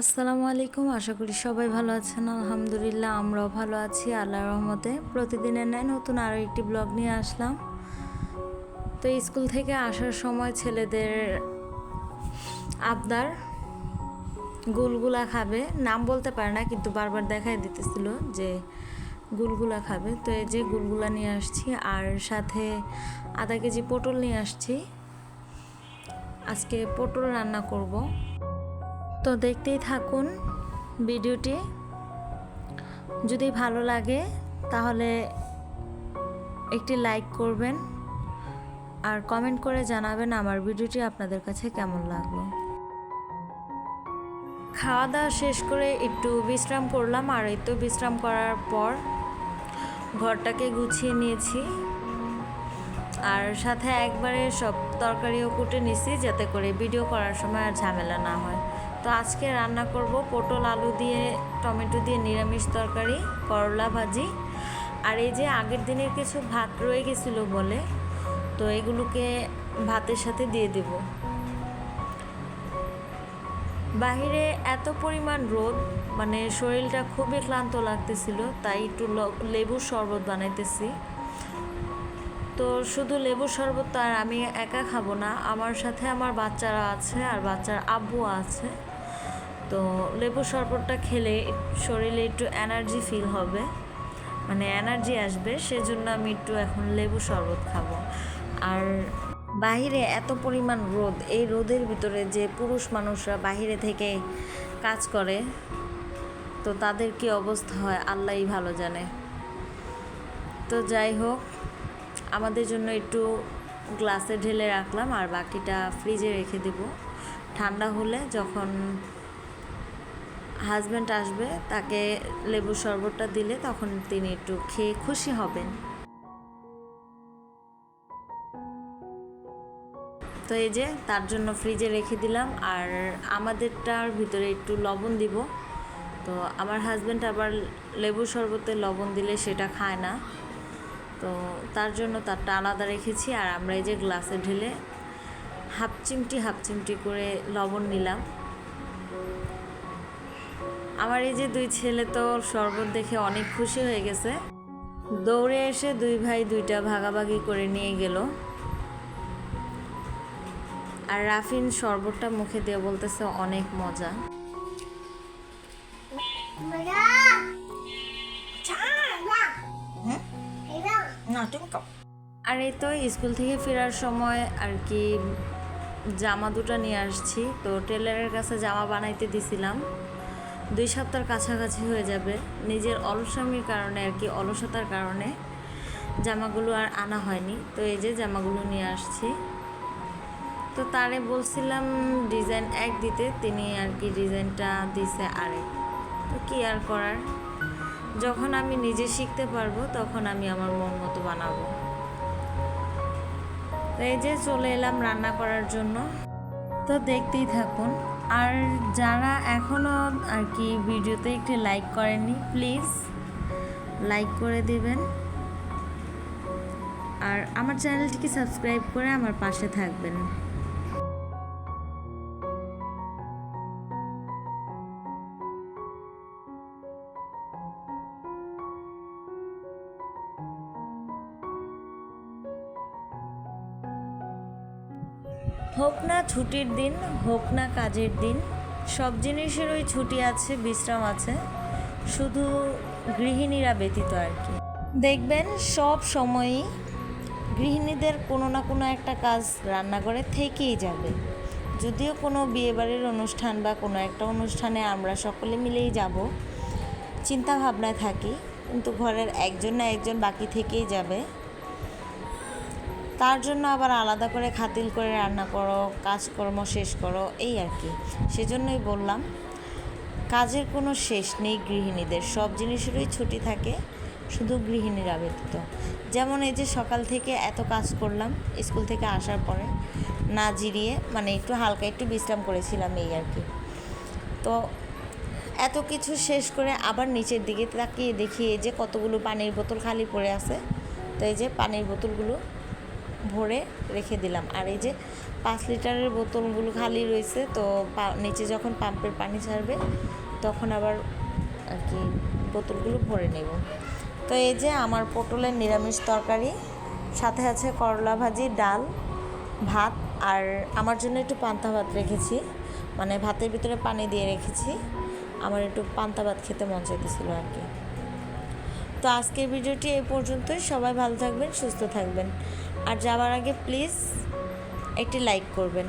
আসসালামু আলাইকুম। আশা করি সবাই ভালো আছেন। আলহামদুলিল্লাহ আমরাও ভালো আছি আল্লাহর রহমতে। প্রতিদিনের ন্যায় নতুন আরও একটি ব্লগ নিয়ে আসলাম। তো স্কুল থেকে আসার সময় ছেলেদের আবদার গুলগুলা খাবে, নাম বলতে পারে না কিন্তু বারবার দেখাই দিতেছিল যে গুলগুলা খাবে। তো এই যে গুলগুলা নিয়ে আসছি আর সাথে আধা কেজি পটল নিয়ে আসছি। আজকে পটল রান্না করব। তো দেখতেই থাকুন ভিডিওটি। যদি ভালো লাগে তাহলে একটি লাইক করবেন আর কমেন্ট করে জানাবেন আমার ভিডিওটি আপনাদের কাছে কেমন লাগলো। খাওয়া দাওয়া শেষ করে একটু বিশ্রাম করলাম, আর এই তো বিশ্রাম করার পর ঘরটাকে গুছিয়ে নিয়েছি আর সাথে একবারে সব তরকারিও কুটে নিছি যাতে করে ভিডিও করার সময় আর ঝামেলা না হয়। তো আজকে রান্না করব পটল আলু দিয়ে টমেটো দিয়ে নিরামিষ তরকারি, করলা ভাজি, আর এই যে আগের দিনের কিছু ভাত রয়ে গেছিল বলে তো এগুলোকে ভাতের সাথে দিয়ে দেব। বাহিরে এত পরিমাণ রোদ, মানে শরীরটা খুবই ক্লান্ত লাগতেছিল, তাই একটু লেবুর শরবত বানাইতেছি। তো শুধু লেবুর শরবত তো আর আমি একা খাবো না, আমার সাথে আমার বাচ্চারা আছে আর বাচ্চার আব্বু আছে। তো লেবুর শরবতটা খেলে শরীরে একটু এনার্জি ফিল হবে, মানে এনার্জি আসবে, সেজন্য আমি একটু এখন লেবু শরবত খাবো। আর বাহিরে এত পরিমাণ রোদ, এই রোদের ভিতরে যে পুরুষ মানুষরা বাহিরে থেকে কাজ করে তো তাদের কি অবস্থা হয় আল্লাহই ভালো জানে। তো যাই হোক, আমাদের জন্য একটু গ্লাসে ঢেলে রাখলাম আর বাকিটা ফ্রিজে রেখে দেব। ঠান্ডা হলে যখন হাজব্যান্ড আসবে তাকে লেবুর শরবতটা দিলে তখন তিনি একটু খেয়ে খুশি হবেন। তো এই যে তার জন্য ফ্রিজে রেখে দিলাম, আর আমাদেরটার ভিতরে একটু লবণ দিব। তো আমার হাজব্যান্ড আবার লেবুর শরবতে লবণ দিলে সেটা খায় না, তো তার জন্য তারটা আলাদা রেখেছি। আর আমরা এই যে গ্লাসে ঢেলে হাফ চিমটি করে লবণ নিলাম। আমার এই যে দুই ছেলে তো শরবত দেখে অনেক খুশি হয়ে গেছে, দৌড়ে এসে দুই ভাই দুইটা ভাগাভাগি করে নিয়ে গেল। আর রাফিন শরবতটা মুখে দিয়ে বলতেছে অনেক মজা। আর এই তো স্কুল থেকে ফেরার সময় আর কি জামা দুটো নিয়ে আসছি। তো টেলারের কাছে জামা বানাইতে দিছিলাম, 2 সপ্তাহের কাছাকাছি হয়ে যাবে। নিজের অলসামির কারণে আর কি, অলসতার কারণে জামাগুলো আর আনা হয়নি। তো এই যে জামাগুলো নিয়ে আসছি। তো তারে বলছিলাম ডিজাইন এক দিতে, তিনি আর কি ডিজাইনটা দিছে আরেক। তো কি আর করার, যখন আমি নিজে শিখতে পারবো তখন আমি আমার মন মতো বানাবো। তো এই যে চলে এলাম রান্না করার জন্য। তো দেখতেই থাকুন। আর যারা এখনও আর কি ভিডিওতে একটি লাইক করেননি প্লিজ লাইক করে দিবেন, আর আমার চ্যানেলটিকে সাবস্ক্রাইব করে আমার পাশে থাকবেন। হোক না ছুটির দিন, হোক না কাজের দিন, সব জিনিসেরই ছুটি আছে, বিশ্রাম আছে, শুধু গৃহিণীরা ব্যতীত আর কি। দেখবেন সব সময়ই গৃহিণীদের কোনো না কোনো একটা কাজ রান্নাঘরে থেকেই যাবে। যদিও কোনো বিয়েবাড়ির অনুষ্ঠান বা কোনো একটা অনুষ্ঠানে আমরা সকলে মিলেই যাব চিন্তা ভাবনায় থাকি, কিন্তু ঘরের একজন না একজন বাকি থেকেই যাবে। তার জন্য আবার আলাদা করে খাতিল করে রান্না করো, কাজকর্ম শেষ করো, এই আর কি। সেজন্যই বললাম কাজের কোনো শেষ নেই গৃহিণীদের, সব জিনিসেরই ছুটি থাকে, শুধু গৃহিণীরা ব্যতীত। যেমন এই যে সকাল থেকে এত কাজ করলাম, স্কুল থেকে আসার পরে না জিরিয়ে, মানে একটু হালকা একটু বিশ্রাম করেছিলাম এই আর কি। তো এত কিছু শেষ করে আবার নিচের দিকে তাকিয়ে দেখি এই যে কতগুলো পানির বোতল খালি পড়ে আছে। তো এই যে পানির বোতলগুলো ভরে রেখে দিলাম। আর এই যে 5 লিটারের বোতলগুলো খালি রয়েছে, তো নিচে যখন পাম্পের পানি ছাড়বে তখন আবার আর কি বোতলগুলো ভরে নেব। তো এই যে আমার পটলের নিরামিষ তরকারি, সাথে আছে করলা ভাজি, ডাল, ভাত, আর আমার জন্য একটু পান্তা ভাত রেখেছি, মানে ভাতের ভিতরে পানি দিয়ে রেখেছি, আমার একটু পান্তা ভাত খেতে মন চাইতেছিল আর কি। তো আজকের ভিডিওটি এই পর্যন্তই। সবাই ভালো থাকবেন, সুস্থ থাকবেন, আর যাওয়ার আগে প্লিজ একটি লাইক করবেন।